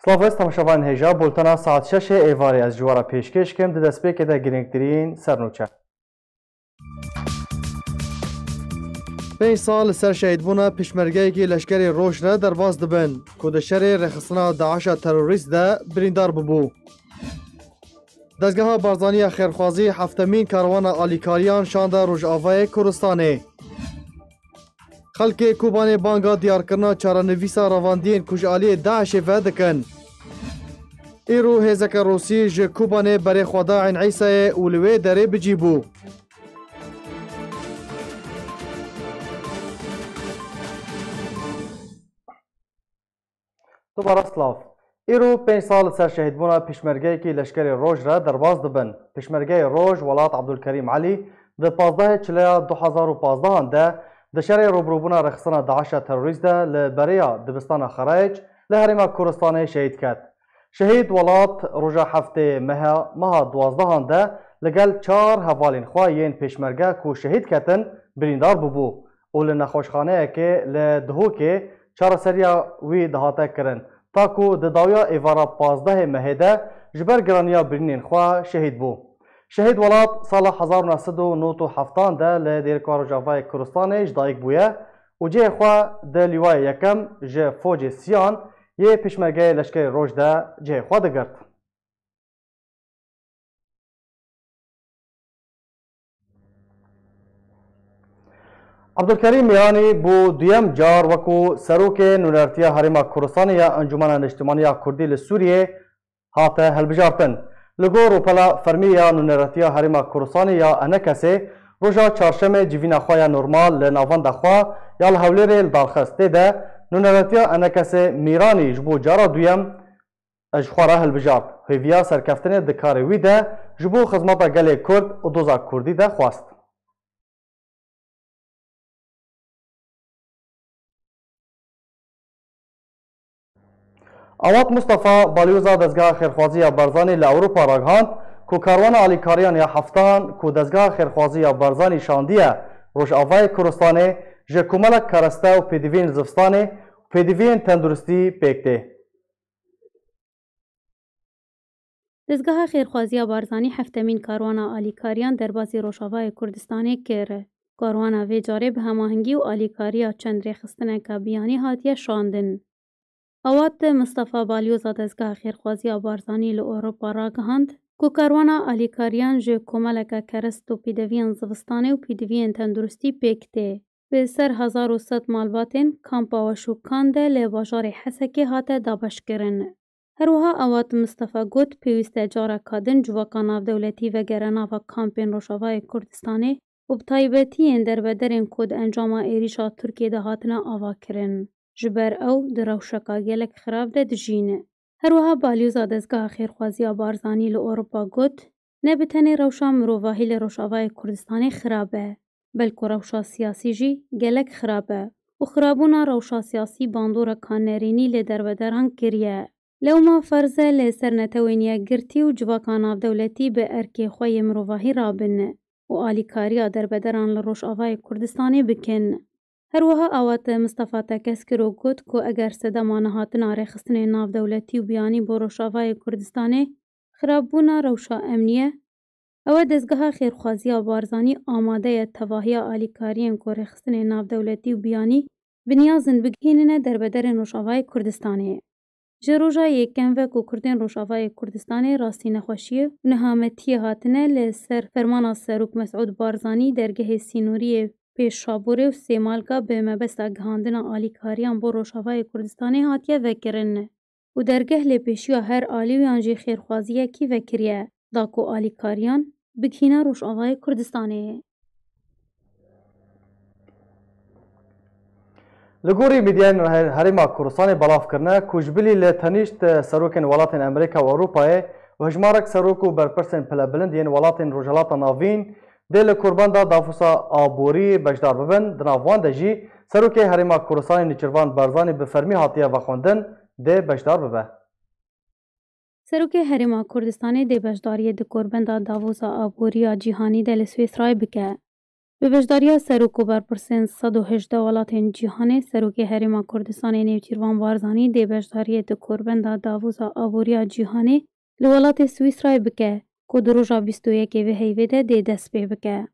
سلاوست تماشاوان هجا بولتنا ساعت 6 ایواری از جوارا پیشکش کم ده دسپیک ده گرینگترین سرنوچه 5 سال سر شهید بونا پیشمرگه که لشکری روش را در باز دبن که ده شر رخصنا داعش تروریست ده بریندار ببو. دزگاه بارزانی خیرخوازی هفتمین کاروان آلیکاریان شانده روژاوای کردستانه. خلک کوبان بانگا دیار کرنا چارنویسا رواندین کجالی داعش ودکن. ایرو هزک روسی ج کوبان بری خدا عین عیسی اولوی دره بجیبو. دوباره سلاف. ایرو 5 سال سر شهید بونا پیشمرگه کی لشکر روج را درباز دبن. پیشمرگه روج ولات عبدالکریم علی ده 15 چلیا 2015 ده دشری روبروبونا رخصنا داعش تروریست ده لبریا دبستان خرایج لهرما کردستان شهید کرد. شهید ولات روژا هفته ماه 12 ده لگل 4 حوالین خواهین پیشمرگه کو شهید کتن بریندار ببو و لنخوشخانه که لدهو که 4 سریا وی دهاته کرن تا کو دداویا ایوارا 15 مهده جبر گرانیا برینین خواه شهید بو. شهید ولات سال 1997 ده لدیرکار جاوای کردستان جدایک بویه و جه خواه ده لیوای یکم جه فوج سیان یه پیشمرگه لشکر روش ده جه خواه دگرد. عبدالکریم میرانی بو دویم جار وکو سروک نونرتیا هریما کردستان یا انجمن اجتماعی کردی لسوریه هاته هلبجارتن. لگو روپلا فرمی یا نونرتیا هریما کردستان یا انکسه روژا چارشم جیوینا خواه نورمال لناوان دخواه یا الهولیر دارخسته ده نونرتیا انکسه میرانی جبو جارا دویم اجخواره هلبجارت. هیویا سرکفتن دکاروی ده جبو خدمات گل کرد و دوزا کردی ده خواست. اوات مصطفى بالیوزا دزگاه خیرخوازی بارزانی لاوروپا راگهاند کو کاروان آلیکاریان یا هفتان کو دزگاه خیرخوازی بارزانی شاندیه روژاوای کردستانه ژ کوملک کارسته و پیدوین زفستانه و پیدوین تندرستی پیکته. دزگاه خیرخوازی بارزانی هفتمین کاروان آلیکاریان در بازی روژاوای کردستانه کره. کاروان وی جاره به هماهنگی و آلیکاریا چند رخصتن کابیانی هاتیه شاندن. اوات مصطفى بالیوزا دزگاه خیرخوازی بارزانی لأوروپا راگهاند کو کاروانا آلیکاریان ژ کوملک کرست و پیدوین زوستانه و پیدوین تندرستی پیکته. به سر 1100 مالباتین کامپا و شوکان ده لباجار حسکی هاته دابش کرن. هروها اوات مصطفى گوت پیوسته جارا کادن جواکا ناو دولتی و گرنا و کامپین روشاوای کردستانه و بطایبتی در بدرین کود انجام ایریشا ترکیه ده هاتنا آوا کرن. جبر او دروشکا گلک خراب ده دجینه. هروها بالیوزا دزگاه خیرخوازی بارزانی لأوروپا گوت نبتنی روشا مروواهی لروشاوای کردستانی خرابه بلکو روشا سیاسی جی گلک خرابه و خرابونا روشا سیاسی باندورا کانرینی لدربدران کریه. لو ما فرزه لسر نتوینیا گرتی و جواکانا دولتی به ارکی خوی مروواهی رابنه و آلیکاریا دربدران لروشاوای کردستانی بکن. هروها اوات مصطفى تکسکرو گوت کو اگر صدما نهاتنا رخصتن ناو دولتی و بیانی بو روشاوای کردستانی خرابونا روشا امنیه او دزگاه خیرخوازی بارزانی آماده تواهی آلیکارین کو رخصتن ناو دولتی و بیانی بنیازن بگهیننه در بدر روشاوای کردستانی. جروجا یکم و کو کردین روشاوای کردستانی راستی نخوشیه و نهامتی هاتنه لسر فرمان سروک مسعود بارزانی درگه سینوری پیش شابوره و سیمالگا به مبستا گهاندن آلیکاریان بو روشاوای کردستانی هاتیه وکرن و درگه لپیشیو هر آلی و انجی خیرخوازیه کی وکریه داکو آلیکاریان بکینا روشاوای کردستانی. لگوری میدین هریما کردستان بلاف کرنه کجبلی لتنیشت سروکن ولاتن امریکا و اروپای و هجمارک سروکو برپرسن پلبلندین ولاتن روجالات ناوین دل قربان دا دافوسا آبوری بجدار ببن دناوان دجی سروک هریما کردستان نیچروان بارزانی به فرمی هاتیه و خوندن ده بجدار ببه. سروک هریما کردستانی ده بجداری ده قربان دا دافوسا آبوری جیهانی دل سویس رای بکه. Bi beşdariya Serok û Berpirsên 118 welatên cîhanê, Serokê Herêma Kurdistanê Nêçîrvan Barzanî dê beşdariyê di korbenda Davûza Aboriya Cîhanê li welatê Swîsrayê bike ku di roja 21 vê heyvê de dê dest pê bike.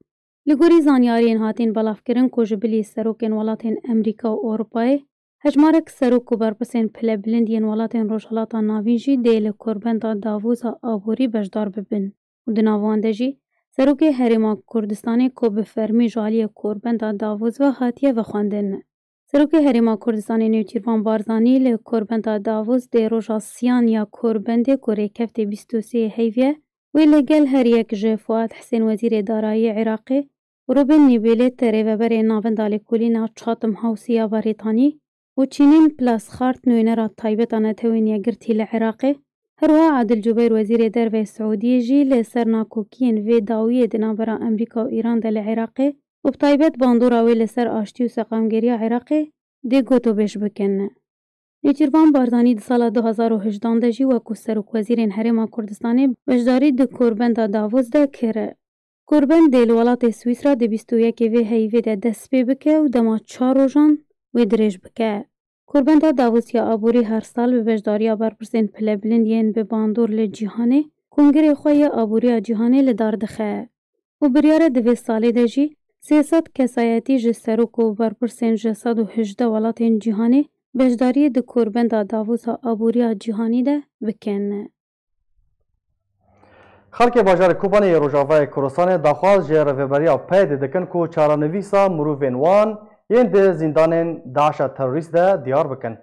Li gorî zanyariyên hatîn belavkirin ku ji bilî serokên welatên Emerîka û Ewropayê, hejmarek serok û berpirsên pilebilind yên welatên Rojhilata Navîn jî dê li korbenda Davûza Aborî beşdar bibin û di nav wan de jî Serokê Herêma Kurdistanê ku bi fermî ji aliyê korbenda Davûz ve hatiye vexwendin. Serokê Herêma Kurdistanê Nêçîrvan Barzanî li korbenda Davûz dê roja siyan ya korbendê ku rêkeftê 23 heyvê wê li gel her yek ji Fuad Hesên Wezîrê Darayî Iraqê û Robin Nîbêlê rêveberê navenda lêkolîna Chatham House ya Barêtanî û Çînên Plasxart nûnera taybeta netewên yekgirtî li Iraqê. Herwiha Adil Cubeyr Wezîrê Derve Siûdiyê jî li ser nakokiyên vê dawiyê di navbera Emerîka û Îran de li Iraqê û bi taybet bandora wê li ser aştî û seqamgeriya Iraqê dê gotûbêj bikin. Nêçîrvan Barzanî di sala 2018 de jî wekû Serokwezîrên Herêma Kurdistanê beşdarî di korbenda Davûz de kir. Korbend dê li welatê Swîsra di 21 vê heyvê de dest pê bike û dema 4 rojan wê dirêj bike. Korbenda Davûz ya Aborî her sal bi beşdariya berpirsên pilebilind yên bi bandor li cîhanê Kongerê xwe ya Aboriya Cîhanê li dar dixe û biryare di vê salê de jî 300 kesayetî ji serok û berpirsên ji 118 welatên cîhanê beşdariyê di korbenda Davûza Aboriya Cîhanî de bikin. Xelkê bajarê Kobaniyê Rojavayê Kurdistanê daxwaz ji rêveberiya peyê dikin ku çarenivîsa mirovên wan yên di zindanên Daişa terorîst de diyar bikin.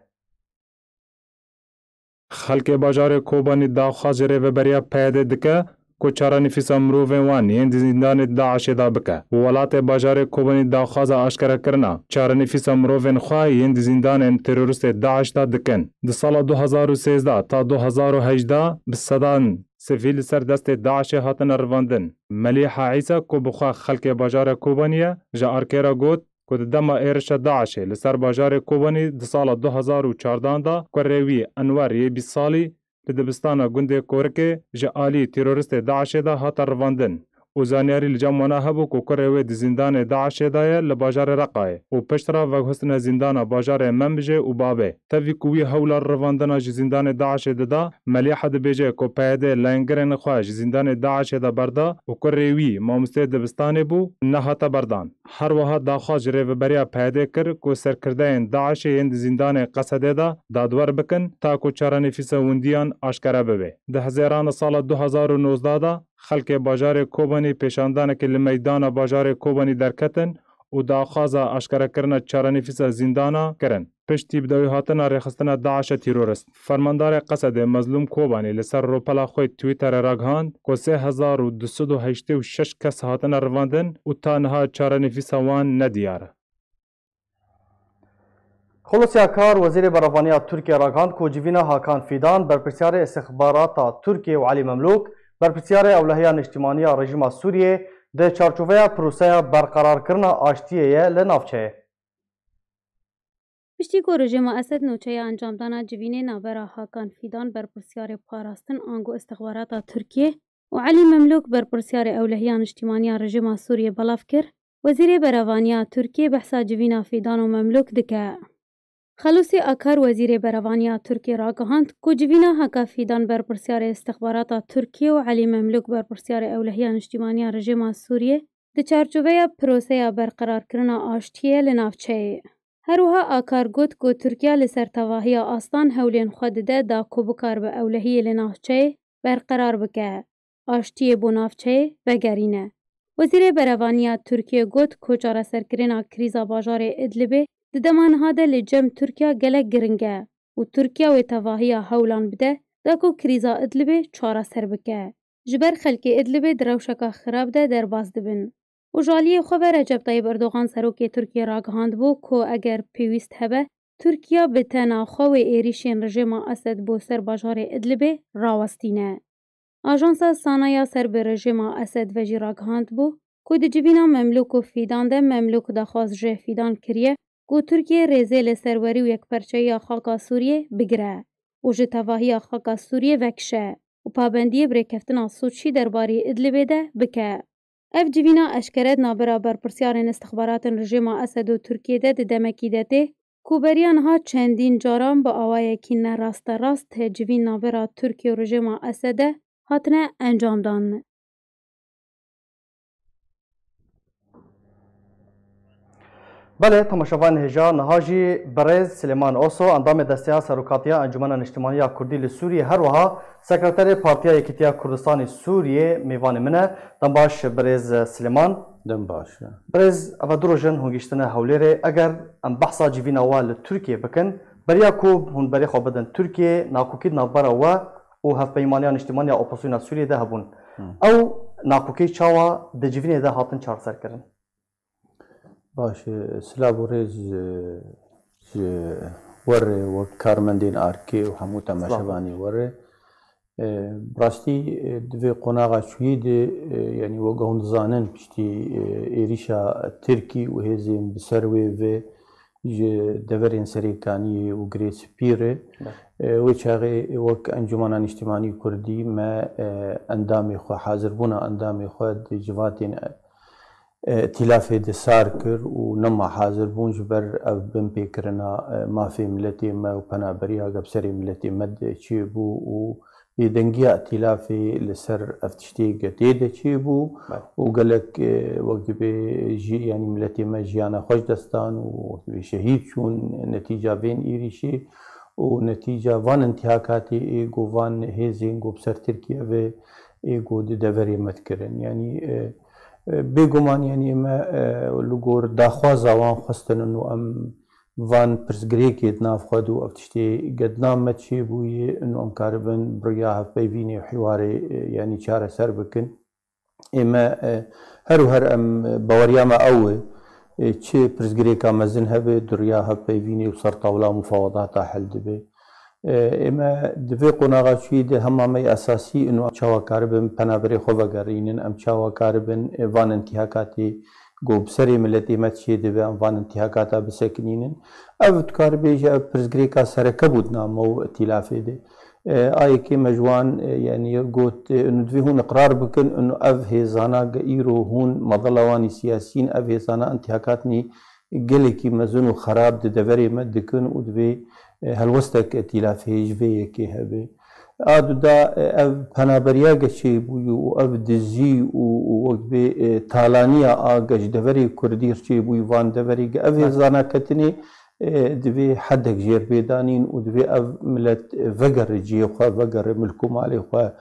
Xelkê bajarê Kobanî daxwaz ji rêveberiya peyê dike ku çarenivîsa mirovên wan yên di zindanê Daişê de bike. Welatê bajarê Kobanî daxwaza aşkerekirina çarenivîsa mirovên xwe yên di zindanên terorîstê Daişê de dikin. Di sala 2013 ta 2018 bi sedan sivîl li ser destê Daişê hatine rivandin. Melîha İsa ku bixwe xelkê bajarê Kobaniyê ji Arkêra got ku di dema êrişa Daişê li ser bajarê Kobanî di sala 2014 da kurê wî Enwer yê 20 salî li dibistana gundê Korikê ji alî terorîstê Daişê de hate rivandin. û zanyarî li cem wana hebû ku kurê wê di zindanê Daişê de ye li bajarê Reqayê û piştra veghustina zindana bajarê Menbijê û Babê. Tevî ku wî hewla rivandina ji zindanê Daişê dida, Melîha dibêje ku peyedê lengirên xwe ji zindanê Daişê de berda û kurê wî mamostê dibistanê bû nehate berdan. Her wiha daxwaz ji rêveberiya peyedê kir ku serkirdeyên Daişê yên di zindanê Qesedê de dadwer bikin ta ku çarenivîsa windiyan aşkere bibe. Di hezêrana sala 2019 da xelkê bajarê Kobanî pêşandanekê li meydana bajarê Kobanî derketin û daxwaza aşkerekirina çarenivîsa zindana kirin. Piştî bi dawî hatina rêxistina Daişa terorîst. Fermandarê Qesedê Mezlûm Kobanî li ser ropela xwe Twîtterê ragihand ku 3286 kes hatine rivandin û ta niha çarenivîsa wan nediyar e. Xulûsiya Kar Wezîrê Beravaniya Tirkiye ragihand ku civîna Hakan Fîdan berpirsiyarê istixbarata Tirkiye û Alî Memlûk berpirsiyarê ewlehiya niştimaniya rejima Sûriyê di çarçoveya proseya berqerarkirina aştiyê ye li navçeyê. Piştî ku rejima Esed nûçeya encamdana civînê navbera Hakan Fîdan berpirsiyarê parastin ango istixbarata Tirkiye û Alî Memlûk berpirsiyarê ewlehiya niştimaniya rejima Sûriyê belav kir, Wezîrê Beravaniya Tirkiye behsa civîna Fîdan û Memlûk dike. Xelûsî Akar Wezîrê Beravaniya Tirkiye ragihand ku civîna Haka Fîdan berpirsiyarê istixbarata Tirkiye û Alî Memlûk berpirsiyarê ewlehiya niştimaniya rejima Sûriyê di çarçoveya proseya berqerarkirina aştiyê li navçeyê. Her wiha Akar got ku Tirkiye li ser tevahiya aslan hewlên xwe dide da ku bikar bi ewlehiyê li navçeyê berqerar bike. Aştiyê bo navçeyê vegerîne. Wezîrê Beravaniya Tirkiye got ku çareserkirina krîza bajarê Idlibê di dema niha de li cem Tirkiya gelek giring e û Tirkiya wê tevahiya hewlan bide da ku krîza Idlibê çareser bike. Ji ber xelkê Idlibê di rewşeka xirab de derbas dibin. û ji aliyê xwe ve Recep Tayyip Erdogan serokê Tirkiye ragihand ku eger pêwîst hebe Tirkiya bi tena xwe wê êrişên rejima Esed bo ser bajarê Idlibê rawestîne. Ajansa Sanaya ser bi rejima Esed ve jî ragihand bû ku di civîna Memlûk û Fîdan de Memlûk daxwaz ji Fîdan kiriye ku Tirkiye rêzê li serwerî û yekperçeyiya xaka Sûriyê bigire û ji tevahiya xaka Sûriyê vekişe û pabendiyê birêkeftina Sûçî derbarê Idlibê de bike. ev civîna eşkeret nabera berpirsiyarên istixbaratên rejima Esed û Tirkiyê de di demekî de tê ku beriya niha çendîn caran bi awayekî nerasterast tê civîn navbera Tirkiye û rejima Esedê hatine encamdan. بله تماشاوان هجا نهاجی برز سلیمان اوسو اندام دستیا سروکاتیا انجمن اجتماعی کردی لسوریه هر وها سکرتر پارتیا یکیتیا کردستان سوریه میوان منه دنباش برز سلیمان دنباش برز اوا دروجن هنگشتنه هولیره اگر ام بحثا جیوینا وال ترکیه بکن بریا کوب هون بری خو بدن ترکیه ناکوکی نابرا و هف پیمانیان اجتماعی اپوزیسیون سوریه ده هبون او ناکوکی چاوا د جیوینه ده هاتن چار سر کرن باش سلاب ورز ور وكارمندين اركي وحموتا مشاباني ور براستي دوي قناغا شويد يعني وقهون زانن بشتي إيريشا تركي وهزين بسروي في دورين سريكاني وغريس بيري وشاغي وك انجمانان اجتماعي كردي ما اندامي خو حاضر بونا اندامي خو جواتين ائتلافي دي سار كر ونما حاضر بون جبر بن بيكرنا ما في ملتي ما وبنا بريا قبسري ملتي مد تشيبو و يدنجيا ائتلافي لسر افتشتي قتيدة تشيبو وقالك وقت بيجي يعني ملتي ما جيانا خوش دستان وشهيد شون نتيجة بين إيريشي ونتيجة وان انتهاكاتي ايقو وان هيزين قو بسر تركيا في ايقو دي دفري متكرن يعني بێگومان یعنی ئێمە لەگۆڕ داخوازاوان خستن و ئەم ڤان پرسگرێکێت نافخواد و ئەو تشتێ گەدنامە چێ بوویە ئەو ئەم کاربن بڕیا هەفپەیبینێ و حیوارێ ینی چارەسەر بکن ئێمە هەر و هەر ئەم باوەریامە ئەوە چێ پرسگرێکا مەزن هەبێت دریا هەفپەیبینێ و سەر تاوڵا مفاوەداتا حەل دەبێ ئێمە دوێ قۆناغاچوی دە هەمامەی ئەساسی ئەو چاوەکاربن پەنابەرێ خۆ بەگەڕینن ئەم چاوەکاربن ڤان انتیهاکاتی گۆبسەری ملەت ئێمە چێ دەبێ ئەم ڤان انتیهاکاتا بسەکنینن ئەو کاربێژە پرسگرێکا سەرەکە بوو نامە و ئەتیلافێ دێ ئایەکێ مەژوان یعنی گوت دوێ هون اقرار بکن ئەو هێزانە ئیرۆ هون مەدەڵەوانی سیاسین ئەو هێزانە ئەنتیهاکاتنی gelekî mezin û xerab di deverê me dikin û divê helwestek etilafê ji vê yekê hebe. A da ev penaberiya geçê bûye û ev dizî û wek bê talaniya a geş deverê Kurdî çê bûye van deverê ev hêzana ketinê divê hedek jêrbêdanîn û divê ev millet vegere ciyê xwe vegere milk û malê xwe.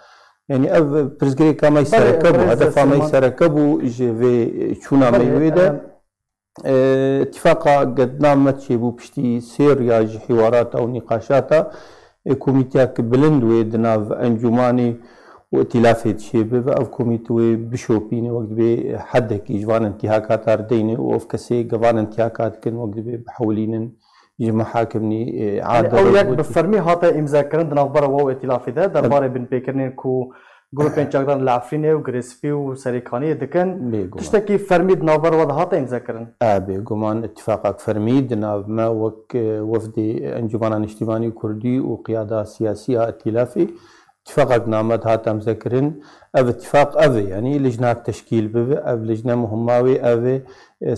Yani ev pirzgirêka me sereke bû hedefa me sereke bû ji vê çûna me wê de اتفاقا قدنامة شيبو بشتي سير ياج حوارات أو نقاشات كوميتياك بلند ويدناف أنجماني وائتلافات شيبه أو كوميتوي بشوبيني وقت بي حدك إجوان انتهاكات أرديني وقف كسي قوان انتهاكات كن وقت بي بحولين يجمع حاكمني عادة أو ياك بفرمي هاتا إمزا كرن دناف برا واو ائتلافي ده درباري بن بيكرنين كو گروپین چاکدان لعفرینه و گریسپی و سریکانی دکن تشتکی فرمید نابر وضع هاتا امضا کرن بێگومان اتفاقاک فرمید ناو ما وەک وەفدی ئەنجومانان نیشتیمانی کوردی و قیادا سیاسی ائتلافی اتفاقاک نامەد هات ئەمزە کردن ئەو اتفاق ئەوێ ینی لجناک تشکیل ببێ ئەو لجنە مهماوێ ئەوێ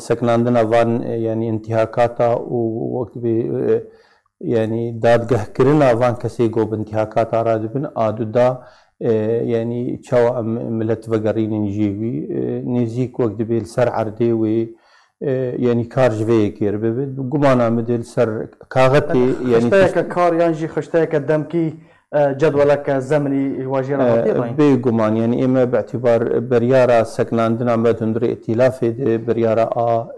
سەکناندنە ڤان ینی انتهاکاتا و وەک بێ ینی دادگەهکردنا ڤان کەسێک گۆ بنتهاکاتا ڕادبن ئادوودا يعني چاو ملت وقرين جيوي نزيك وقت بيل سر عردي و يعني كار جوي كير ببد قمانا مدل سر كاغتي يعني خشتاك كار ينجي خشتاك دمكي جدولك زمني واجيرا بي قمان يعني اما باعتبار بريارة سكناندنا مدندري ائتلافي بريارة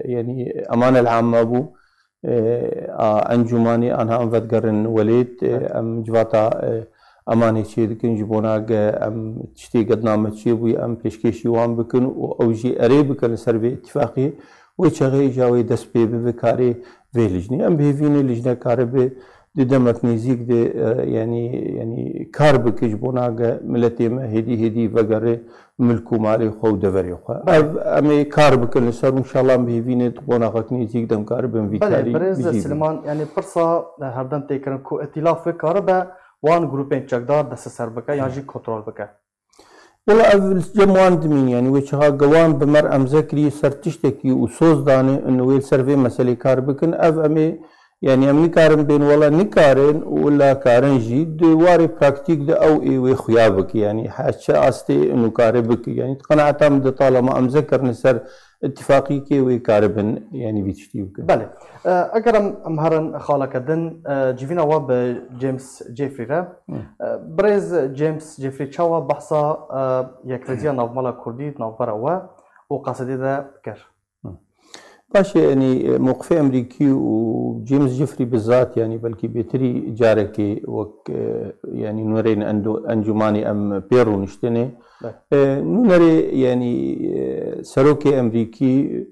يعني امان العامة ابو انجماني انها انفت قرن وليد ام جواتا ئەمانی چێ دکن ji بۆناگە ئەم شتێ گەدنامە چێ بووی ئەم پێشکەشی وان بکن و ئەوژی ئەرێ بکەن لەسەر بێ اتفاقی وی چەغەی جاوی دەست پێ ببێ کارێ vê lijnê em bêvînê lijnekare bê di demek nêzik de yanî kar bike ji bo nage miletê me hêdî hêdî vegerê milk û malê xwe û deverê xwe ev em ê kar bikin li ser inşallah em bêvînê di bo naqek nêzik dem karibin vî karî Birêz Silêman yanî pirsa herdem têkirin ku îtilaf vekare be wan grupên çekdar desteser bike yan jî kontrol bike والله اف جموان دمين يعني وشها قوان بمر ام ذكري سر تشتكي وصوص داني انه ويل سيرفي مسألة كار بكن اف امي يعني ام نكارن بين والله نكارن ولا كارن جيد واري براكتيك ده او اي وخيابك يعني حاشا استي انه كاربك يعني قناعة مد طالما ام ذكر نسر اتفاقي كي ويكاربن يعني بيتشتيوك. بله اگر امهرن خالك دن جيفينا واب جيمس جيفري را بريز جيمس جيفري تشاوا بحثا يكرزيا نومالا كردي نوفرا وقصدي ده كر باش يعني موقف امريكي وجيمس جيفري بالذات يعني بلكي بيتري جاركي وك يعني نورين انجماني ام بيرو نشتني نوري يعني سروكي امريكي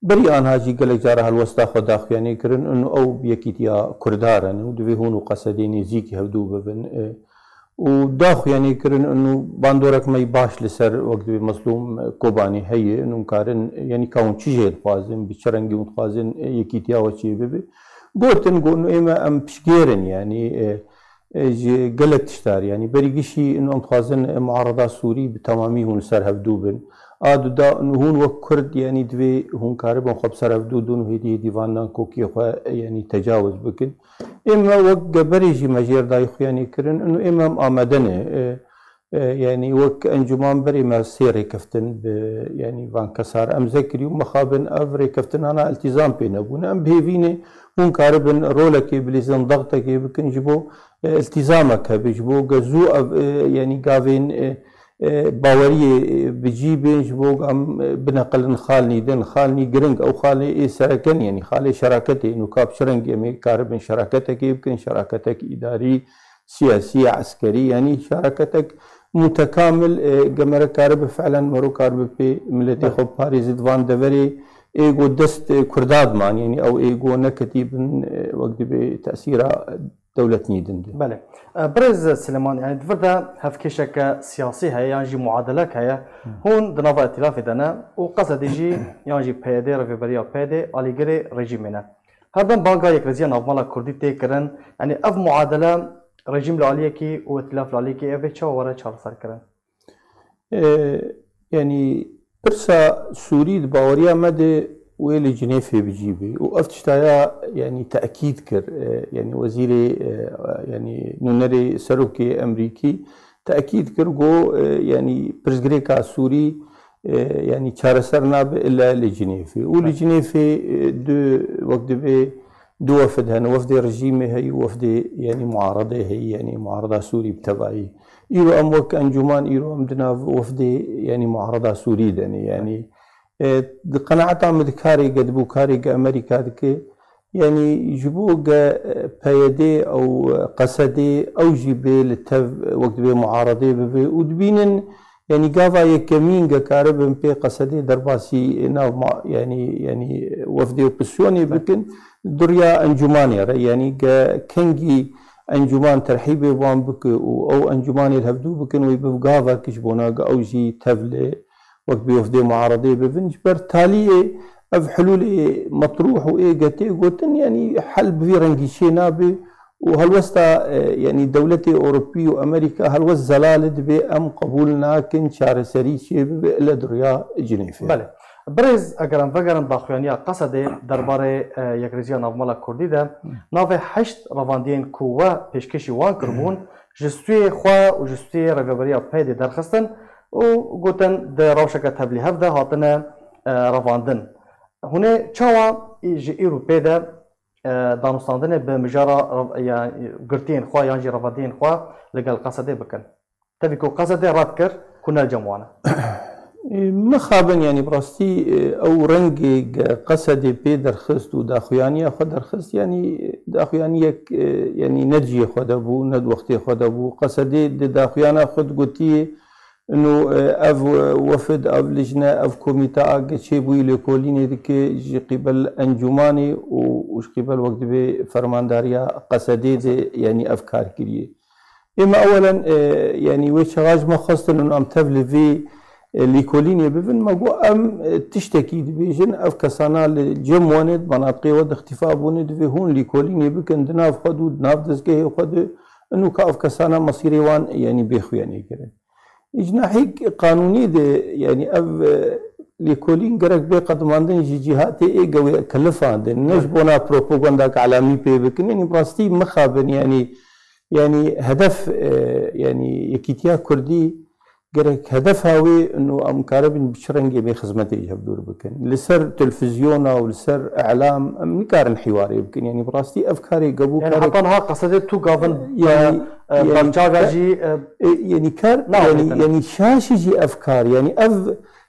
بري ان هاجي قال جارها الوسطى خداخ يعني كرن انه او بيكيتيا كردارن ودوي هون وقصديني زيكي هبدو ببن وداخ يعني كرن انه باندورك ما يباش لسر وقت مظلوم كوباني هي انه كارن يعني كون تشيجي فازن بشرنجي متفازن يكيتيا وشي ببي قلتن قو انه اما ام بشكيرن يعني قلت تشتار يعني بريقشي انه متفازن معارضة سوري بتمامي هون سر هبدوبن آدو دا انه هون وكرد يعني دوي هون كاربون خب سر هبدودون وهيدي ديوانان كوكي يعني تجاوز بكن اما وك بريجي مجير دايخ يعني كرن انه اما آمدنه يعني وك انجمان بري ما سيري كفتن يعني فان كسار ام ذكري ومخابن افري كفتن انا التزام بين ابونا ام بهيفيني هون كاربن رولك بليزن ضغطك بكن جبو التزامك بجبو جزو يعني قافين باورية بجيبين جبوك ام بنقل خالني دن خالني جرنج او خالي سركن يعني خالي شراكتي انه كاب شرنج يمي كاربن شراكتك يمكن شراكتك اداري سياسي عسكري يعني شراكتك متكامل جمر كارب فعلا مرو كارب في ملتي خب باريس فان دفري ايجو دست كرداد مان يعني او ايجو نكتي وقت بتاثير دولة نيدن دي. بله برز سليمان يعني دفردا هفكشك سياسي هي يعني معادلة هي هون دنافع ائتلاف دنا وقصد يجي يعني بيدي رفيبريا بيدي على رجيمنا هذا بانكا يكرزيا نافمالا كردي تكرن يعني اف معادلة رجيم العالية كي وائتلاف العالية كي اف تشا ورا تشار صار كرن يعني برسا سوري باوريا مدى ويلي جنيفي بجيبي وافتشتايا يعني تأكيد كر يعني وزيري يعني نونري سروكي أمريكي تأكيد كر جو يعني برزغريكا سوري يعني شارسرنا إلا لجنيفي ولجنيفي دو وقت بي دو وفد هنا وفد رجيمي هي وفد يعني معارضة هي يعني معارضة سوري بتبعي إيرو أم وك أنجمان إيرو أم دنا وفد يعني معارضة سوري يعني قناعة مدكاري قد بوكاري أمريكا دك يعني يجيبوك بايدي أو قصدي أو جيبي للتف وقت بي معارضي ببي ودبينن يعني قافا يكمين كاربن بي قصدي درباسي ناف يعني وفدي وبسيوني بكن دريا انجماني يعني كنجي انجمان ترحيبي وان بك او انجماني الهبدو بكن ويبقافا كشبونا او جي تفلي وقت بيوفدي معارضي بفنج برتالي اف حلول مطروح وايجاتي قلتن يعني حل بفيرنجي شينابي وهالوستا يعني دولتي أوروبية وأمريكا هالوس زلالد بأم قبولنا كن شار سريشي إلى دريا جنيفي. بله برز اگرم وگرم باخوانیا قصد درباره یکرزیا نومالا کردی ده ناو 8 رواندین کوه پیشکشی وان کربون جستوی خوا و جستوی رگبریا پیدا درخستن و گوتن ده روشک تبلیغ هفته هاتن رواندن هونه چاوا ایرو پیدا دانستاندن به مجارا یا گرتین خوا یا جی رواندین خوا لگل قصده بکن تبی کو قصده رد کر کنال جمعانه مخابن يعني براستي او رنجي قصدي بي درخست وداخوانية خد درخست يعني داخوانية يعني ندجي خد ابو ند وقتي خد ابو قصدي داخوانية خد قلتي انه اف وفد اف لجنة اف كوميتا شيبوي لكوليني ديكي جي قبل انجماني وش قبل وقت بي فرمانداريا قصدي دي يعني افكار كريه اما اولا يعني وش غاج ما خاصة انه ام تبلي في ليكوليني بفن ما ام تشتكي بيجن اف كسانا الجموانت مناطقي ود اختفاء بوند في هون ليكوليني بكن دناف خدود ناف دزكي خد انه كاف كسانا مصيري وان يعني بيخو يعني كده جناحي قانوني ده يعني لكولين جرك بقدماندن جهات قوي كلفة عندن نش بنا بروباغندا علامي بيبكن يعني براستي مخابن يعني هدف يعني يكيتيا كردي جرك هدفها هو انه ام كاربن بشرنجي بخدمتي يهبدور بكن لسر تلفزيون او لسر اعلام ام نكارن حواري يمكن يعني براستي افكاري قبو يعني حطنها قصدت تو غافن يعني يعني كار يعني شاشجي افكار يعني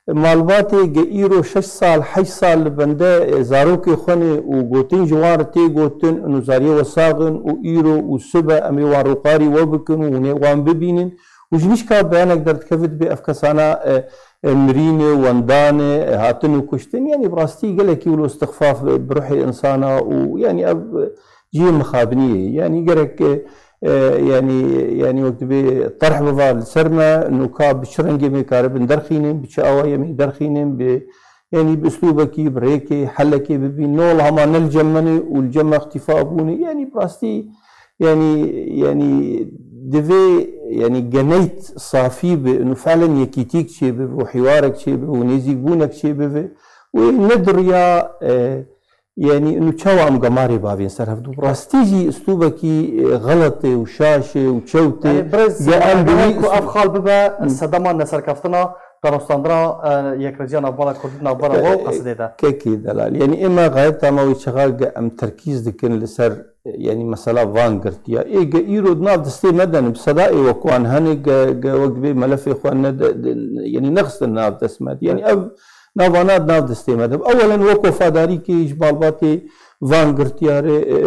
مالباتي ايرو 6 سال 8 سال بنده زاروكي خوني وغوتين جوارتي غوتين انه زاريه وساغن وايرو وسبا امي واروقاري وبكن ونوان ببينن وجنيش كا بيانك درت كفت بافكاسانا مريني وانداني هاتن وكشتن يعني براستي قالك يولو استخفاف بروحي انسانه ويعني جي مخابنيه يعني قالك يعني وقت بطرح بفال سرما انه كاب شرنجي مي كارب ندرخينين بشاوية مي درخينين يعني باسلوبك بريكي حلكي ببين نول هما نلجمني والجمع اختفاء بوني يعني براستي يعني دفي يعني جنيت صافي بانه فعلا يكيتيك شي وحوارك شي ونيزيك بونك شي بفي وندريا يعني انه تشاو ام قماري بابين سر هفدو براستيجي اسلوبكي غلطي وشاشه وتشوتي يعني برز افخال ببا صدما نسر كفتنا قرصاندرا يكرجيان ابالا كردنا ابالا و قصدي ده كيكي دلال يعني اما غايتا ما شغال ام تركيز دكن لسر يعني مساله فانغرتيا ايرو ناف دستي مدن بصدائي وكوان هني وقبي ملف اخوان يعني نقص الناف دسمت يعني نافانات ناف دستي مدن اولا وكو فاداري كي جبال باتي فانغرتيا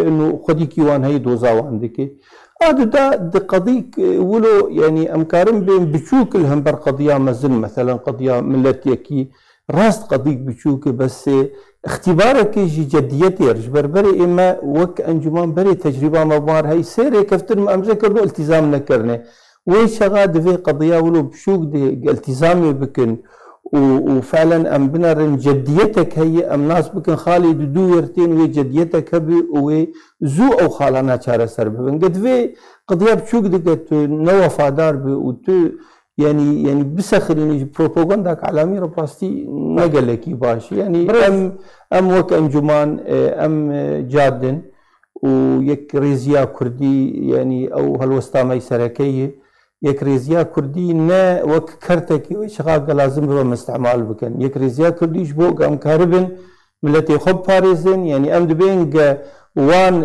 انه خدي كيوان هي دوزاوان ديكي هذا قضيك ولو يعني امكارم بين بتشوك الهمبر قضيه مازل مثلا قضيه ملتيكي راست قضيك بتشوك بس اختبارك يجي جديتي رجبر بري اما وك انجمان بري تجربه مبار هي سيري كفتر ما امزكر له التزام نكرنه وين شغاد في قضيه ولو بشوك دي التزامي بكن وفعلا ام بنرن جديتك هي ام ناس بكن خالد دو يرتين وي جديتك هبي وي زو او خالنا شارع سرب قد في قضيه بشوك دقت نو وفادار وتو يعني بسخرين بروباغندا على براستي ما قال لك باش يعني ام وك انجمان ام جادن ويك ريزيا كردي يعني او هالوسطى ميسركيه يك ريزيا كردي نا وك كرتك شغاق لازم بما استعمال بكن يك ريزيا كردي جبوك ام كاربن ملتي خب باريزن يعني ام دبين وان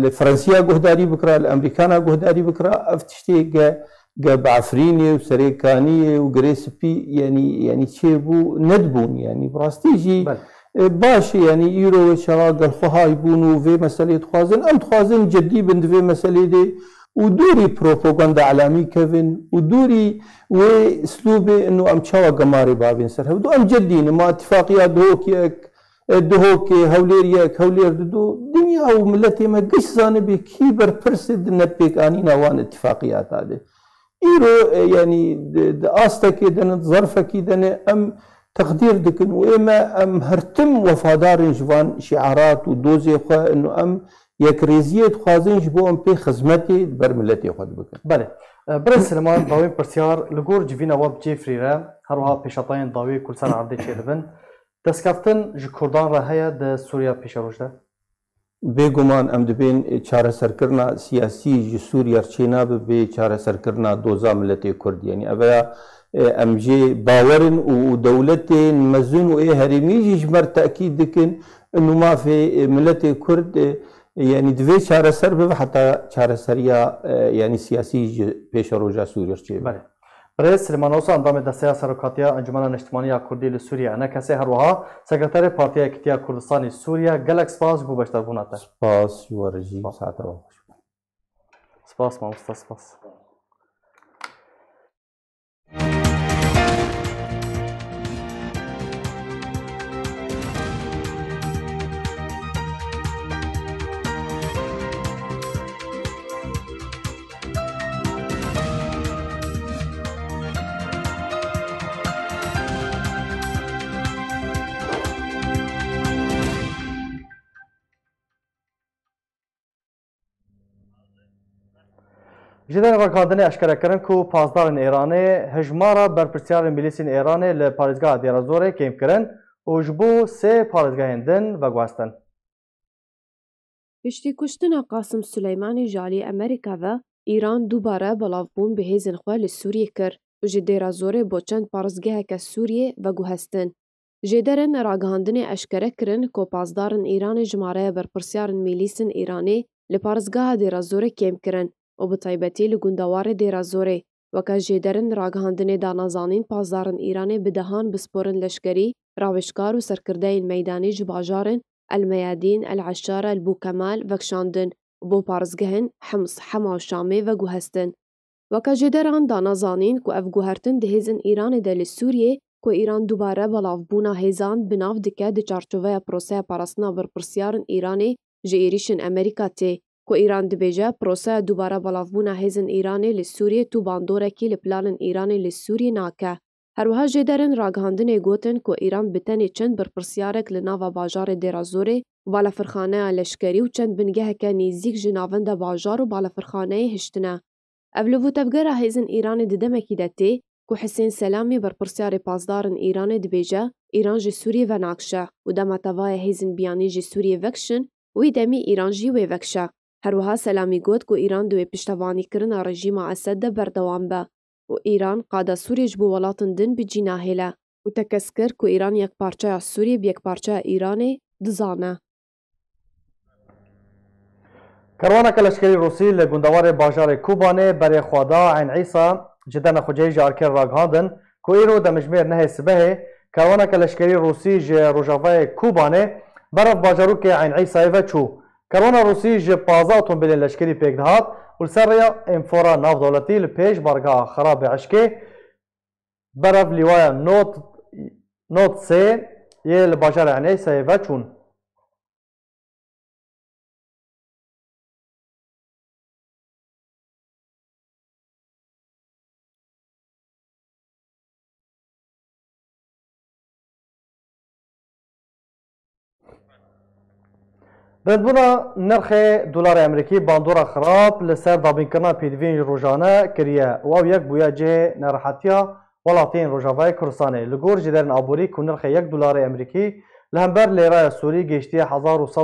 لفرنسيا قهداري بكرا الامريكانا قهداري بكرا افتشتي بعفريني وسريكاني وجريسبي يعني شيبو ندبون يعني براستيجي باش يعني يرو شغاق الخها يبونوا في مسألة خوازن ام خوازن جدي بند في مسألة دي ودوري بروباغندا علامي كيفن ودوري واسلوبي انه ام تشاوا قماري بابين سر هدو ام جدين ما اتفاقيات دهوكي هوليريك هولير دو دنيا وملتي ما قش زانبي كيبر برسد نبيك انينا وان اتفاقيات هذه ايرو يعني داستك دن ظرفك دن ام تقدير دكن واما ام هرتم وفادار جوان شعارات ودوزي خا انه ام يكريزيه خوازن جبو ام بي خدمتي برملتي خد بكن بله برز سلمان داوي برسيار لغور جيفينا واب جيفري را هروها بيشاطين داوي كل سنه عرضي تشيلبن دسكفتن ج كردان را هيا د سوريا بيشروجدا بيگومان ام دبين چاره سرکرنا سیاسی ج سوريا چينا به چاره سرکرنا دوزا ملتي كرد يعني اولا ام جي باورن ودولتين مزون و هرمي جمر تاكيد دكن انه ما في ملتي كرد يعني دوی چاره سر به حتی چاره سریا يعني سیاسی پیش روجا سوریه چه بله برای سلیمانوس اندام دسته سرکاتیا انجمن اجتماعی کردی لسوریه انا کسی هر وها سکرتر پارتی اتحاد کردستان سوریه گلک سپاس بو بشتر بوناته سپاس ورجی ساعت سپاس ما سپاس جدن رکاندن اشکره کردن کو پاسدارن ایرانی هجمارا برپرسیار میلیسین ایرانی لپارێزگا دیرازۆرê کêm kirin û ji bo sê parêzgehên din veguhestin. Piştî kuştina Qasim Suleymanî ji aliyê Amerîka ve Îran dubare belavbûn bi hêzên xwe li Sûriyê kir û ji Dêrazorê bo çend parêzgeheke Sûriyê veguhestin. Jêderên ragihandinê eşkere kirin ku pazdarên Îranê ji mareya berpirsiyarên milîsên Îranê li parêzgeha Dêrazorê kêm kirin û bi taybetî li gundewarê Dêrazorê. Weke jêderên ragihandinê da nazanîn pazdarên Îranê bi dehan bisporên leşkerî, rawişkar û serkirdeyên meydanî ji bajarên El-Meyadîn, El-Eşşara, El-Bûkemal vekşandin û bo parêzgehên Hems, Hema û Şamê veguhestin. Weke jêderan da nazanîn ku ev guhertin di hêzên Îranê de li Sûriyê ku Îran dubare belavbûna hêzan bi nav dike di çarçoveya proseya parastina berpirsiyarên Îranê ji êrişên Amerîka tê, ku Îran dibêje proseya dubare belavbûna hêzên Îranê li Sûriyê tu bandorekî li planên Îranê li Sûriyê nake. Herwiha jêderên ragihandinê gotin ku Îran bi tenê çend berpirsiyarek li nava bajarê Dêrazorê, balafirxaneya leşkerî û çend bingeheke nêzik ji navenda bajar û balafirxaneyê hiştine. Ev li vûtevgera hêzên Îranê di demekî de tê ku Hüseyin Selamî berpirsyarê pazdarên Îranê dibêje Îran ji Sûriyê venakşe û dema tevaya hêzên biyanî ji Sûriyê vekşin wî demî Îran jî wê vekşe. Herwiha Selamî got ku Îran di wê piştevanîkirina rejîma Esed de berdewam be û Îran qada Sûriyê ji bo welatên din bicî nahêle û tekez kir ku Îran yekparçeya Sûriyê bi yekparçeya Îranê dizane. Kerwaneke leşkerî Rûsî li gundewarê bajarê Kobanê berê xweda Eyn Îsa ji dena xweceyî ji alker ragihandin ku îro demijmêr nehê sibehê kerwaneke leşkerî Rûsî ji rojavayê Kobanê berev bajarokê Eyn Îsayê ve çû. Kerwana Rûsî ji 15 otomobîlên leşkerî pêk dihat û li ser rêya Enfora navdewletî li pêş bargeha xerabê eşkê berev lîwaya Not 3 yê li bajarê Eyn Îsayê ve çûn. Rêdbûna nirxê dolarê Amerîkî bandora xirab li ser dabînkirina pêdiviyên rojane kiriye û ew yek bûye cihê nerihetiya welatiyên Rojavayê Kurdistanê. Li gor jêderên aborî ku nirxê yek dolarê Amerîkî li hember lêraya Sûrî gêştiye 1115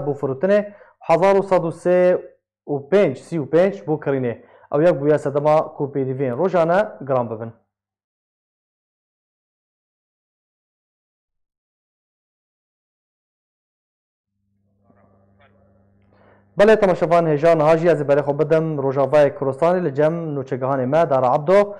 bû firotinê û 1135 bû kirînê. Ew yek bûye sedema ku pêdiviyên rojane giran bibin. Belê temaşevan hêja niha jî ez ê berê xwe bidim Rojavayê Kurdistanê li cem nûçegehanê me Dara Ebdo.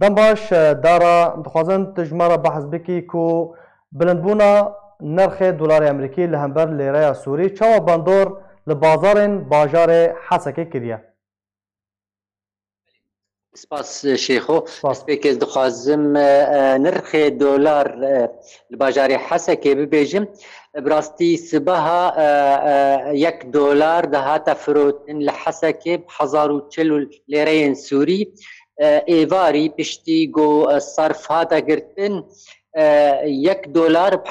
Dem baş Dara dixwazin tu ji me re behs bikî ku bilindbûna nirxê dolarê Amerîkî li hember lêreya Sûrî çawa bandor li bazarên bajarê Hesekê kiriye. Spas Şêxo, ez pêkez dixwazim nirxê dolar li bajarê Hesekê bibêjim. Bi rastî sibeha yek dolar dihate firotin li Hesekê bi 1040 lêreyên Sûrî. Êvarî piştî got sarf hate girtin yek dolar bi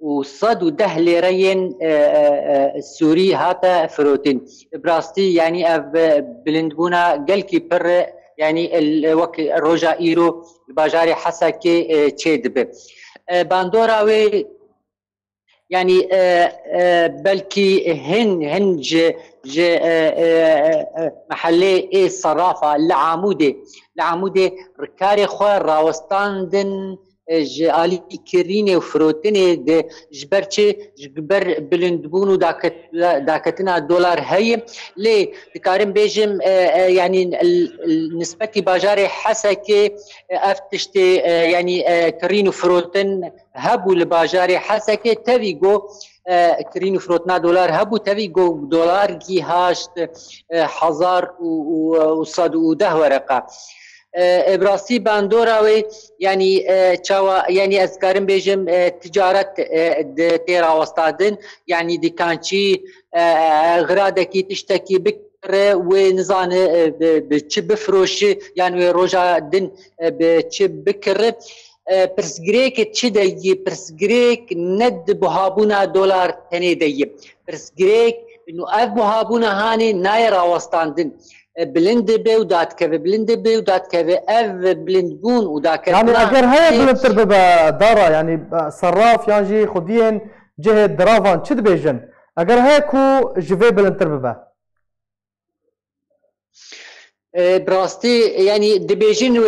1110 lêreyên Sûrî hate firotin. Bi rastî yanî ev bilindbûna gelkî pir yanî wek roja îro li bajarê Hesekê çê dibe. Bandora wê yani belki hin ji محلê sarafa li Amûdê rikarê xwe rawestandin ji alîkirînê û firotinê de ji ber çi ji ber bilindbûn û daketina dolar heye lê dikarim bêjim yani nispetî bajarê Hesekê ev tiştê yani kirîn û firotin hebû li bajarê Hesekê tevî got kirîn û firotina dolar hebû tevî got dolar gîhaşt 1110 wereqa. Brastî bandora wê yani çawa yani ez karim bêjim ticaret tê rawestandin yani dikançî giradekî tiştekî bikire wê nizane bi çi bifroşi yani wê roja din bi çi bikire pirsgirêkê çi deyî pirsgirêk ne di buhabûna dolar tenê deyî pirsgirêk ev buhabûna hanê naye rawestandin بلند به و دادکەوێ بلند به و دادکەوێ ئەv بلند بوون و يعني اگر هەیە بلندتر ببە دارا يعني سەراف یان jî xwediyên cihê diravan çi dibêjin eger heye ku ji vê bilindtir bibe براستی یعنی دبیجن و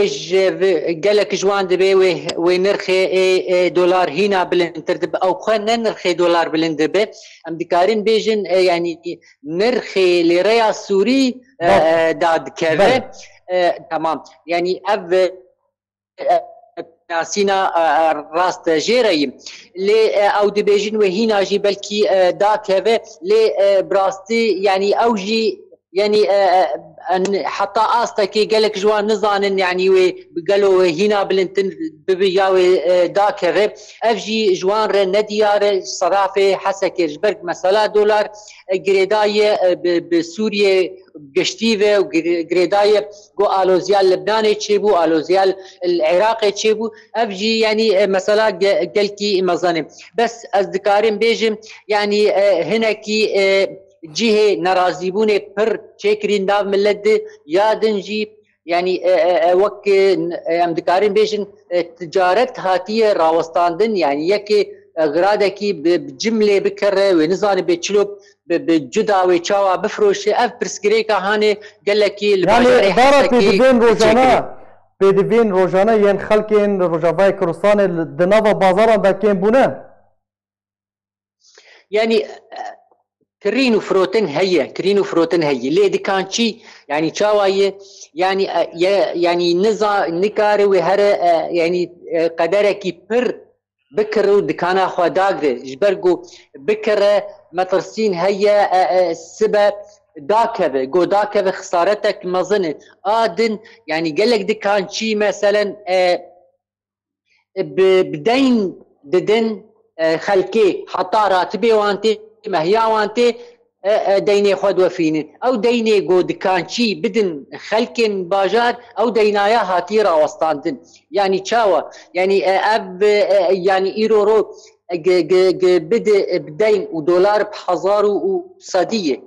گلک جوان دبی و نرخی دلار هینا بلندتر دب او خواه نه نرخی دلار بلند دبی ام دکارین بیجن یعنی نرخی لیره سوری داد کبه تمام یعنی او ناسینا راست جیراییم لی او دبیجن و هینا جی بلکی دا کبه لی براستی یعنی او جی يعني حتى استكي قالك جوان نزانن يعني وقالوا هنا بلنتن ببياوي داكر افجي جوان نديار صرافه حسك جبرك مثلا دولار جريداي بسوريا قشتيفه وجريداي جو الوزيال لبناني تشيبو الوزيال العراقي تشيبو افجي يعني مثلا قالكي مظنم بس ازدكارين بيجم يعني هناكي جهه نرازيبونه پر چکرین ناو ملت یادنجی يعني وك ام دكارين بيجن تجارت هاتيه راوستاندن يعني يكي غرادكي بجمله بكره ونزاني بتشلوب بجدا ويشاوا بفروش اف برسكريكا هاني قال لك يعني دارت بدين روجانا ين خلكين روجافاي كروستان دنافا بازاران دا كين بونه يعني كرينو فروتن هي ليه دكان شي يعني شاوايه يعني نزا نكاري وهر يعني قدركي بر بكرو دكانا خوا داغري جبرغو بكره مترسين هي سبب داكبه جو داكبه خسارتك مظنه ادن يعني قال لك دكان شي مثلا بدين ددن خلكي حتى راتبي وانتي مهيا وانتي ديني خود وفينين او ديني جو دكانشي بدن خلكن باجار او دينايا هاتيرا وسطاندن يعني تشاوا يعني اب يعني ايرورو بد بدين ودولار بحزار وصديه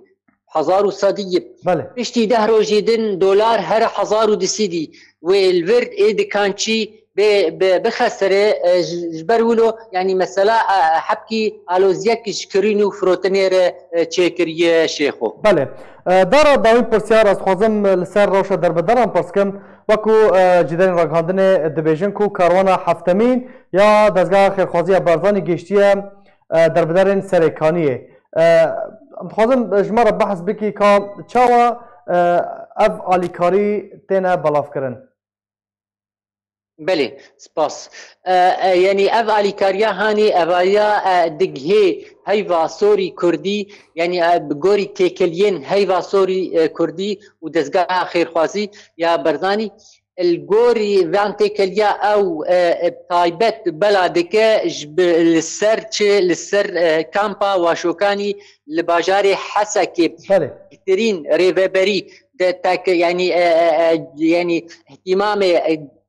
حزار وصديه بشتي دهرو جيدن دولار هر حزار ودسيدي والفرد دكانشي بخسره جبرولو يعني مثلا حبكي الوزيك شكرينو فروتنير تشيكريه شيخو بله دارا داوی پرسیار از خوازم لسر روشا در بدرم پرسکم وکو جدرین رگاندن دبیجن کو کاروانا هفتمین یا دزگاه خیرخوازی بارزانی گشتیه در بدرین سرکانیه خوازم جمع را بحث بکی که چاوا اف آلیکاری تینه بلاف کرن بله سپاس يعني اف اليكاريا هاني افايا دغهي هيفا سوري كردي يعني بغوري تيكلين هيفا سوري كردي ودزغا خير خوازي يا برزاني الغوري فان تيكليا او تايبت بلادك للسر كامبا واشوكاني لباجاري حسكي ترين ريفبري يعني اهتمام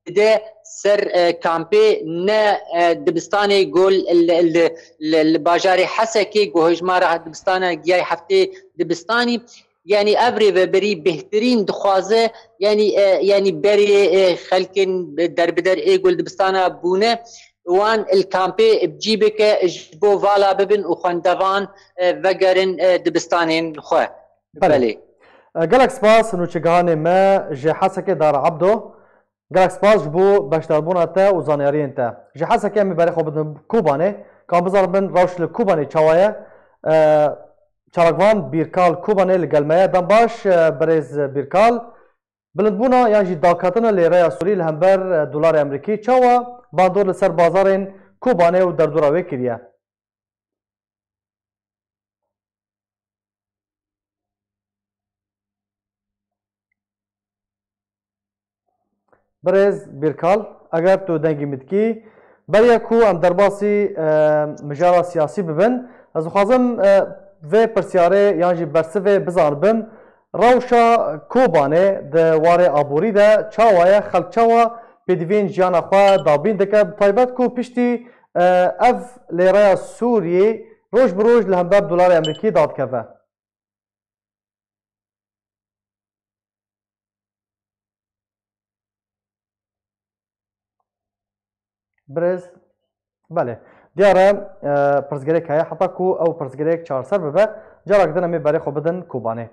ده سر كامبي نا دبستاني قول الباجاري حسكي قوهج مارا دبستاني جاي حفتي دبستاني يعني افري وبري بهترين دخوازه يعني بري خلكن در بدر ايقول دبستانا بونه وان الكامبي بجيبك جبو فالا ببن وخندوان وقرن دبستانين خواه بلي قالك سباس انو چگهاني ما جي حسكي دار عبدو گلک سپاس بو باشداربونا تا و زانیارین تا جه حسا که می برای خوب کوبانه کام بزار بن روش لکوبانه چوایه چارگوان بیرکال کوبانه لگلمه دم باش برز بیرکال بلندبونا یعنی جی داکاتنا لیره سوری لهمبر دلار امریکی چوا باندور لسر بازارین کوبانه و در دوراوی کریه برز بیرکال اگر تو دنگی متکی برای کو ام درباسی مجارا سیاسی ببن از خوازم و پرسیاره یعنی برسه بزار بم روشا کوبانه ده واره آبوری ده چاوایه خلق چاوا بدوین جانا خواه دابین دکه طایبت کو پشتی اف لیره سوریه روش بروش لهمبر دلار امریکی داد که برز بله دیاره پرسگریک هیا حتی کو او پرسگریک 4 سر ببه جارک دنمی برای خو بدن کوبانه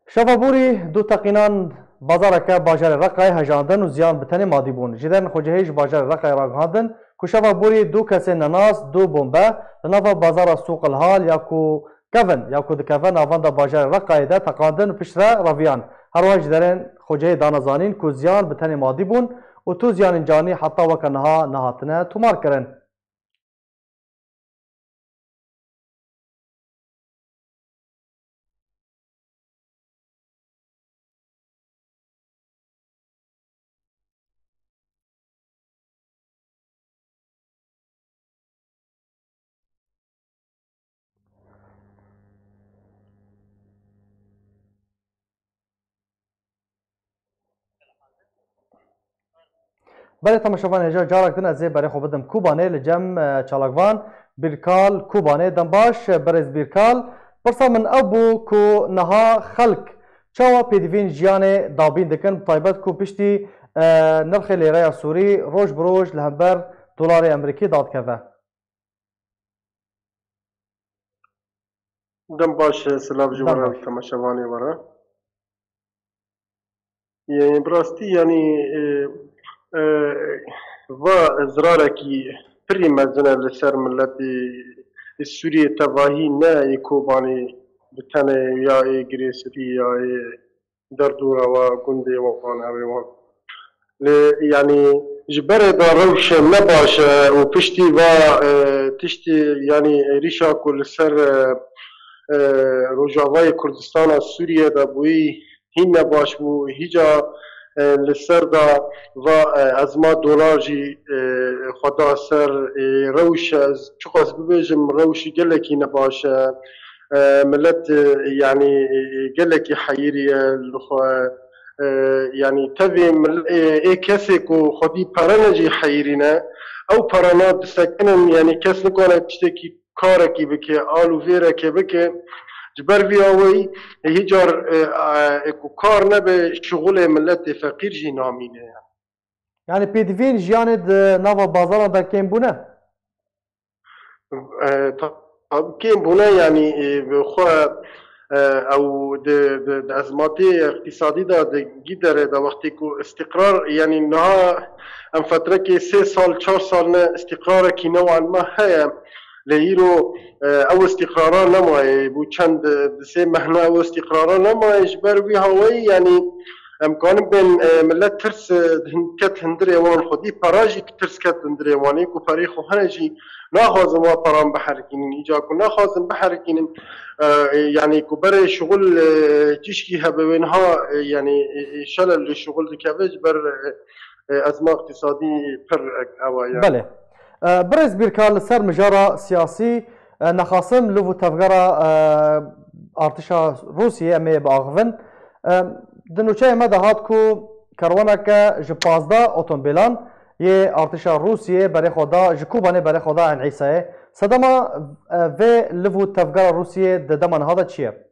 شفابوری دو تقینان بازارک باجار رقای هجاندن و زیان بتنی مادی بون جدن خوجهیج باجار رقای راگهاندن کو شفابوری دو کسی نناس دو بمبه لنفا بازار سوق الحال یا کو کفن یا کو دکفن آوان دا باجار رقای ده تقاندن و پشره رویان هر واج درن خوجه دانزانین کو زیان بتنی مادی بون و تو زیان جانی حتی وکنها نهاتنه تومار کرن بله تماشاوان هجا جارک دن از برای خو بدم کوبانه لجم چالاگوان بیرکال کوبانه دنباش برز بیرکال پرسا من ابو کو نها خلق چاوا پیدوین جیان دابین دکن طایبت کو پشتی نرخ لیره سوری روش بروش لهمبر دلار امریکی داد کفه دنباش سلام جوارا تماشاوانی ورا يعني براستي يعني و ازراركي بري مزنه لسر ملتي السورية تباهي نا يكوباني بتاني يا جريسري يا دردورة وقندي وقان هاويوان يعني جبر دا روش نباش وبشتي و تشتي يعني ريشا كل سر روجاواي كردستان سوريا دا بوي هين نباش بو هيجا لسر دا و از ما دولار جي خدا سر روش چقاس ببيجم روشي قلكي نباش ملت يعني قلكي حيري يعني تبي اي كسكو خدي برنجي حيرينا او برنات سكنن يعني كس نكون تشتكي كاركي بكي آلو فيركي بكي جبر في اوي هيجار اكو كار نبي شغل ملت فقير جي نامينه يعني بيدفين جياند نافا بازار دا كين بونه كين بونه يعني بخو او د ازماتي اقتصادي دا جدره دا وقتی کو استقرار يعني نها ام فتره کې 3 سال 4 سال نه استقرار کی نوعا ما هي لهيرو او استقرارا نما بو چند سه مهنه او استقرارا نما اجبر بي هوي يعني امکان بین ملت ترس کت هندری وان خودی پراجی ترس کت هندری وانی کو پری خو هنجی ناخذ ما پرام بحرکین ایجا کو ناخذ بحرکین يعني كبر شغل تشكي هبوينها يعني شلل الشغل كافج بر ازمه اقتصادي بر اوايا بله برز بیرکال سر مجارا سیاسی نخاسم لو تفگرا ارتشا روسیه امی باغون دنوچه ما دهات کو کرونا که جپازدا اتومبیلان یه ارتشا روسیه برای خدا جکوبانه برای خدا انعیسه صدما و لو تفگرا روسیه ددمان هذا چیه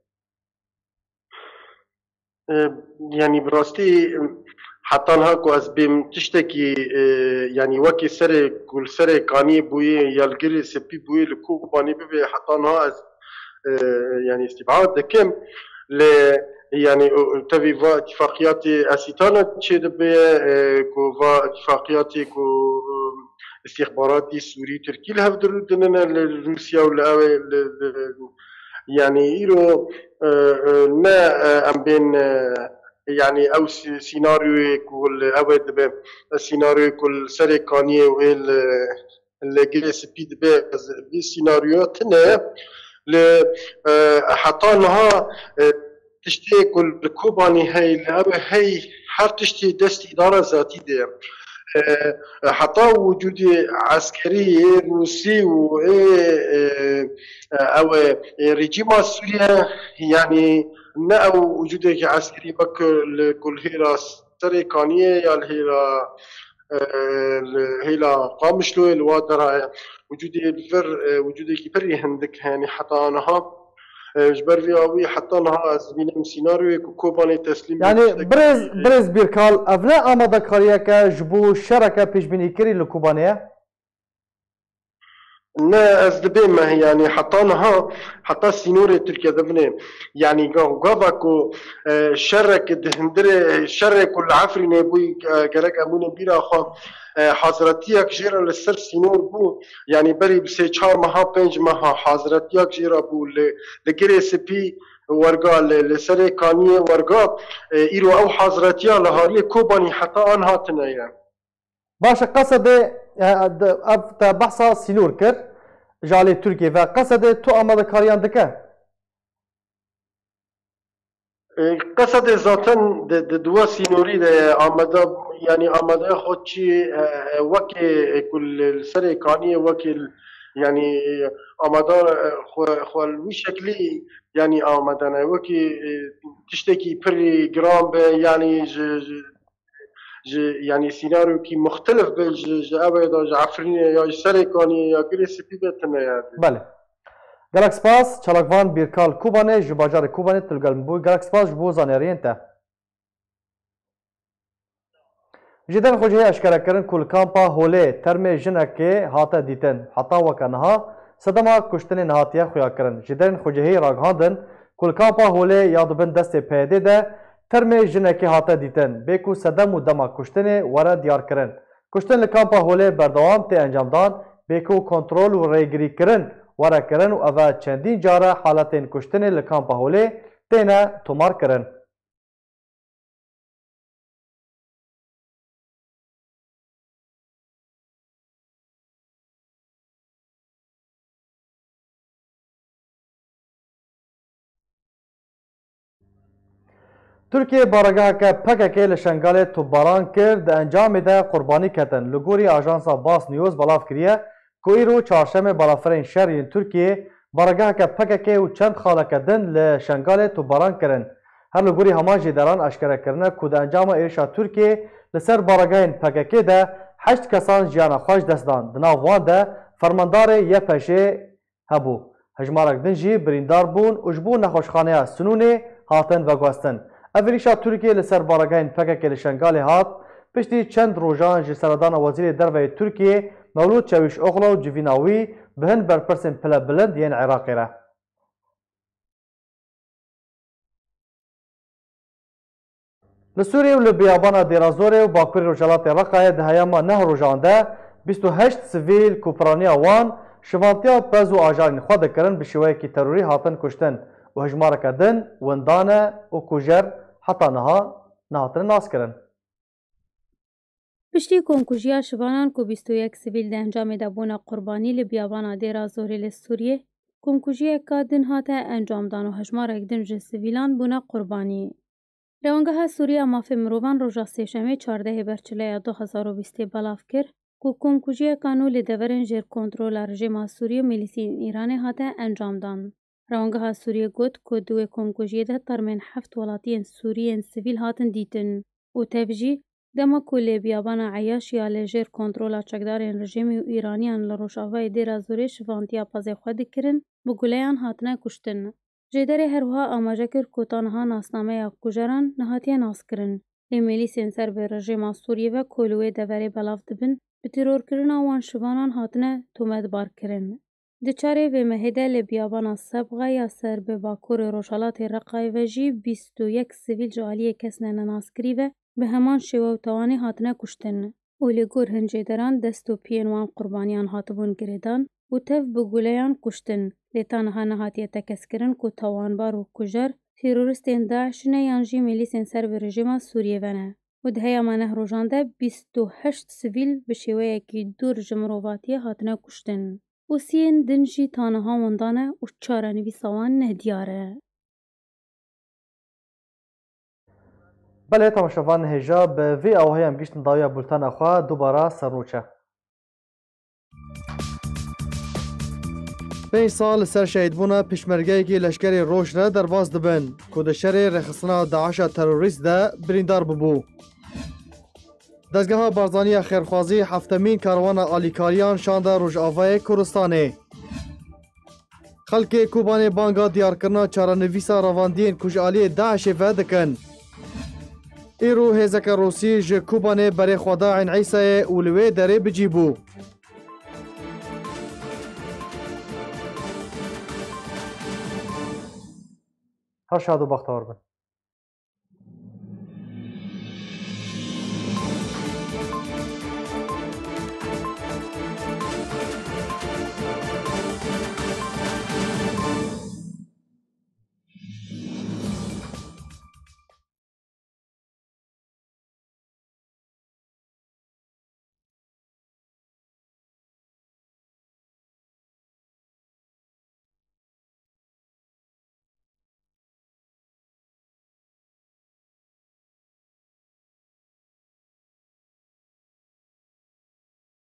يعني براستي حتى هاكو از بيم تشتكي يعني وكي سري كل سري كاني بوي يالجري سبي بوي لكوباني بي حتى ها از يعني استبعاد دكم ل يعني تبي فا اتفاقيات اسيتانا تشد بي كو فا اتفاقيات كو استخباراتي سوري تركي لها بدرنا لروسيا ولا يعني يرو ما ام بين يعني او سيناريو كل اواد سيناريو كل سري كاني ويل اللي جلس بيد بي سيناريوهاتنا ل حتى انها تشتي كل كوباني هي حر تشتي دست اداره ذاتي دي حتى وجود عسكري روسي و او رجيم سوريا يعني نا او وجود عسكري بك كل هيرا سريكانيه يا هيلا قامشلو الوادر وجود الفر وجود كبري هندك يعني حتى انها جبر في أوي حتى نها أزمينة سيناريو كوباني تسليم يعني برز بيركال أبناء آماده كاريا كجبو شركة بيش بني كري لكوبانيا نا از دبي ما هي يعني حتى نها حتى سينوري تركيا دبني يعني غافاكو شرك دهندري شرك العفري نبوي قالك امون بيرا خا حاضرتيك جيرا للسر سينور بو يعني بري بسي 4 ماها 5 ماها حاضرتيك جيرا بو لجري سي بي ورقا لسر كانيه ورقا ايرو او حاضرتيا لهاري كوباني حتى انها تنيا باشا قصد اب بحثا سينور كر جالي تركيا وقصد تو آماده كاريان دكه قصد ذاتن دوا سينوري آماده يعني آماده خود شي وكي كل سر كانيه وكي يعني آماده خو شكلي يعني آماده وكي تشتكي بري جرام يعني يعني سيناريو كي مختلف بين ابدا عفرين يا سريكاني يا كريسبي بتنا يعني بله جالاكس باس چالاکوان بیرکال کوبانه جباجار کوبانه تلگل بو جالاكس باس بو زانیارین تا جدن خوجه اشکره کرن کل کامپا هوله ترم جنکه هاته دیتن حتا وکنها صدما کشتن نهاتیه خویا کرن جدن خوجه راگهاندن کل کامپا هوله یادبن دست پیده ده ترم جنکی هاته دیتن بیکو صدم و دما کشتن وره دیار کرن کشتن لکامپا هوله بردوام تی انجام دان بیکو کنترول و ریگری کرن وره کرن و اوه چندین جاره حالتین کشتن لکامپا هوله تینا تومار کرن ترکیه بارگاه که پککی لشنگال توباران کرد انجام ده قربانی کتن لگوری آژانسا باس نیوز بلاف کریه که ایرو چهارشنبه بلافرین شهرین ترکیه بارگاه که پککی و چند خاله کدن لشنگال توباران کرن هر لگوری همان جدران اشکره کرنه که ده انجام ایرشا ترکیه لسر بارگاه پککی ده 8 کسان جیان خوش دستدان دناو وان ده فرماندار یه پشه هبو هجمارک دنجی بریندار بون اجبو نخوشخانه سنونه هاتن و گوستن اولیشا ترکیه لسر بارگاهین پکک لشنگال هات پشتی چند روزان جی سردان وزیر دروی ترکیه مولود چاویش اغلو و جویناوی بهن برپرسن پلا بلند ین عراقی را لسوریه و لبیابان دیرازوره و باکوری روجالات رقای دهیاما نه روزان ده 28 سویل کوپرانیا وان شوانتیا پز و آجارین خود کرن بشوی کی تروری هاتن کشتن و هجمارک دن وندانه و کوجر حتی نهاتن ناس کرن. پشتی کنکوژیا شوانان کو 21 سیویل ده انجام ده بونا قربانی لبیابانا دیرا زوری لسوریه کنکوژیا که دن هاته انجام دان و هجمارک دن جه سیویلان بونا قربانی. روانگاه سوریه مافی مروان روژا سیشمه 14 برچله 2020 بلاف کر کو کنکوژیا کانو لدورن جر کنترول رژیم سوریه میلیسین ایران هاته انجام دان. روانگاه سوریه گوت که دوی کنکوژیه ده ترمین 7 ولاتین سوریین سیویل هاتن دیتن و تفجی دما کلی بیابانا عیاش یا لجر کنترولا چکدارین رژیمی و ایرانیان لروشاوای دیر زوری شوانتیا پازه خود کرن بگولیان هاتنه کشتن. جدر هروها آماجه کر کتانها ناسنامه یا کجران نهاتیا ناس کرن. ایمیلی سنسر به رژیم سوریه و کلوه دوری بلاف دبن به ترور کرنا وان شوانان هاتنه تومد بار کرن. دچاره و مهده لبیابانا سبغه یا سر به باکور روشالات رقای و جی 21 سیویل جالی کسنه نناسکری و به همان شیوه و توانی هاتنه کشتن. و لگور هنجه دران دست و پینوان قربانیان هاتبون گریدان و تف بگولیان کشتن. لیتانها نهاتیه تکس کرن که توانبار و کجر تیرورستین داعشنه یانجی میلیسین سر به رژیم سوریه ونه. و دهیا منه روژانده 28 سیویل به شیوه یکی دور جمرواتیه هاتنه کشتن. و سین دنجی تانها وندانه و چارنوی سوان نهدیاره. بله تماشاوان هجا به وی اوهی هم گشتن داویا بولتان اخواه دوباره سروچه. 5 سال سر شهیدبونا پشمرگه که لشکر روش را درواز دبن که ده شر رخصنا داعش تروریست ده بریندار ببو. دزگاه بارزانی خیرخوازی هفتمین کاروان آلیکاریان شانده روژاوای کردستانه. خەڵکێ کوبانê banga diyarkirina çarenivîsa ravandiyên ku ji aliyê Daişê ve dikin. Îro hêzeke Rûsî ji Kubanê berê xwedayên Îsayê û li wê derê bicîbû. Her şad û bextewar bin.